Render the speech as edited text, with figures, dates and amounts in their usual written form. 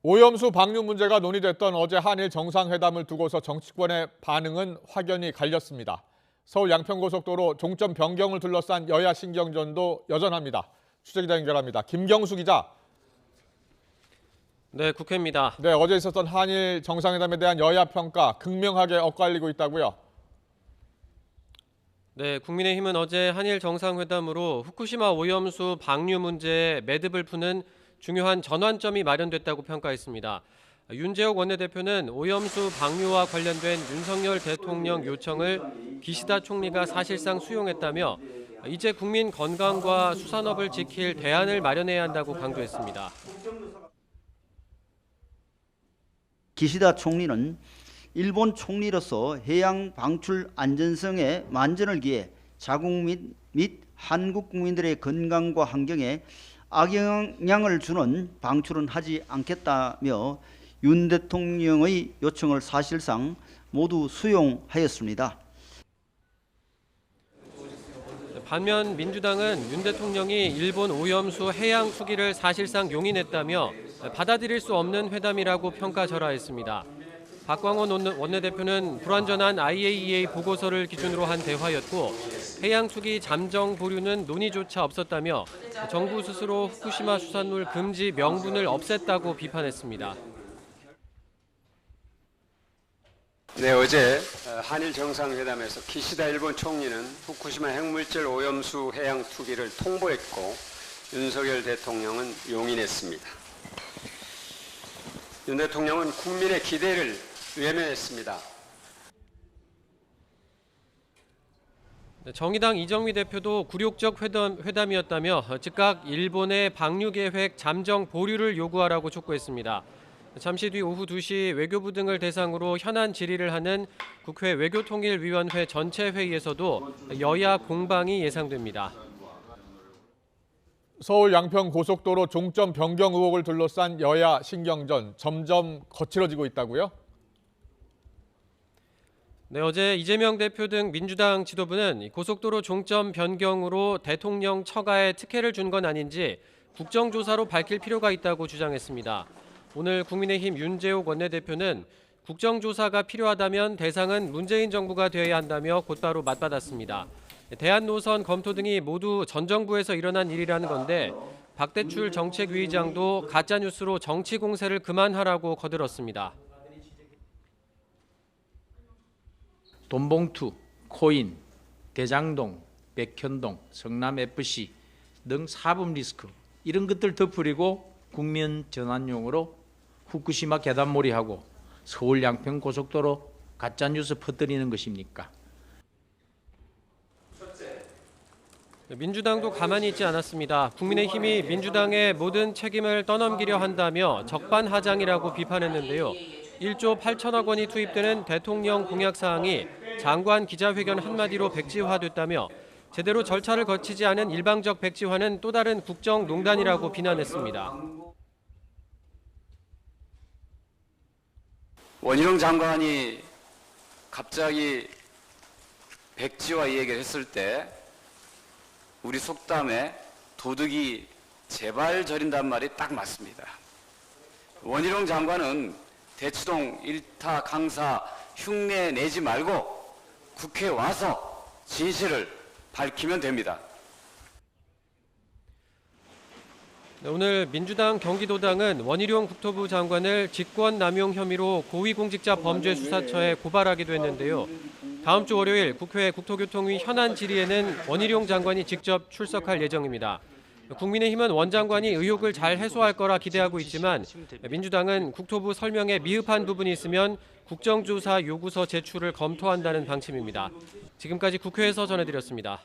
오염수 방류 문제가 논의됐던 어제 한일 정상회담을 두고서 정치권의 반응은 확연히 갈렸습니다. 서울 양평고속도로 종점 변경을 둘러싼 여야 신경전도 여전합니다. 취재기자 연결합니다. 김경수 기자. 네, 국회입니다. 네, 어제 있었던 한일 정상회담에 대한 여야 평가 극명하게 엇갈리고 있다고요? 네, 국민의힘은 어제 한일 정상회담으로 후쿠시마 오염수 방류 문제의 매듭을 푸는 중요한 전환점이 마련됐다고 평가했습니다. 윤재옥 원내대표는 오염수 방류와 관련된 윤석열 대통령 요청을 기시다 총리가 사실상 수용했다며 이제 국민 건강과 수산업을 지킬 대안을 마련해야 한다고 강조했습니다. 기시다 총리는 일본 총리로서 해양 방출 안전성에 만전을 기해 자국 및 한국 국민들의 건강과 환경에 악영향을 주는 방출은 하지 않겠다며 윤 대통령의 요청을 사실상 모두 수용하였습니다. 반면 민주당은 윤 대통령이 일본 오염수 해양 투기를 사실상 용인했다며 받아들일 수 없는 회담이라고 평가절하했습니다. 박광원 원내대표는 불완전한 IAEA 보고서를 기준으로 한 대화였고 해양 투기 잠정 보류는 논의조차 없었다며 정부 스스로 후쿠시마 수산물 금지 명분을 없앴다고 비판했습니다. 네, 어제 한일 정상회담에서 기시다 일본 총리는 후쿠시마 핵물질 오염수 해양 투기를 통보했고 윤석열 대통령은 용인했습니다. 윤 대통령은 국민의 기대를 외면했습니다. 정의당 이정미 대표도 굴욕적 회담이었다며 즉각 일본의 방류 계획 잠정 보류를 요구하라고 촉구했습니다. 잠시 뒤 오후 2시 외교부 등을 대상으로 현안 질의를 하는 국회 외교통일위원회 전체 회의에서도 여야 공방이 예상됩니다. 서울 양평 고속도로 종점 변경 의혹을 둘러싼 여야 신경전 점점 거칠어지고 있다고요? 네, 어제 이재명 대표 등 민주당 지도부는 고속도로 종점 변경으로 대통령 처가에 특혜를 준 건 아닌지 국정조사로 밝힐 필요가 있다고 주장했습니다. 오늘 국민의힘 윤재옥 원내대표는 국정조사가 필요하다면 대상은 문재인 정부가 되어야 한다며 곧바로 맞받았습니다. 대안노선 검토 등이 모두 전 정부에서 일어난 일이라는 건데 박대출 정책위의장도 가짜뉴스로 정치 공세를 그만하라고 거들었습니다. 돈봉투, 코인, 대장동, 백현동, 성남FC 등 사법 리스크 이런 것들 덮으리고 국면 전환용으로 후쿠시마 계단몰이하고 서울 양평 고속도로 가짜뉴스 퍼뜨리는 것입니까? 민주당도 가만히 있지 않았습니다. 국민의힘이 민주당의 모든 책임을 떠넘기려 한다며 적반하장이라고 비판했는데요. 1조 8천억 원이 투입되는 대통령 공약 사항이 장관 기자회견 한마디로 백지화됐다며 제대로 절차를 거치지 않은 일방적 백지화는 또 다른 국정농단이라고 비난했습니다. 원희룡 장관이 갑자기 백지화 이 얘기를 했을 때 우리 속담에 도둑이 제발 저린단 말이 딱 맞습니다. 원희룡 장관은 대치동 일타 강사 흉내 내지 말고 국회에 와서 진실을 밝히면 됩니다. 오늘 민주당 경기도당은 원희룡 국토부 장관을 직권남용 혐의로 고위공직자범죄수사처에 고발하기도 했는데요. 다음 주 월요일 국회 국토교통위 현안 질의에는 원희룡 장관이 직접 출석할 예정입니다. 국민의힘은 원 장관이 의혹을 잘 해소할 거라 기대하고 있지만 민주당은 국토부 설명에 미흡한 부분이 있으면 국정조사 요구서 제출을 검토한다는 방침입니다. 지금까지 국회에서 전해드렸습니다.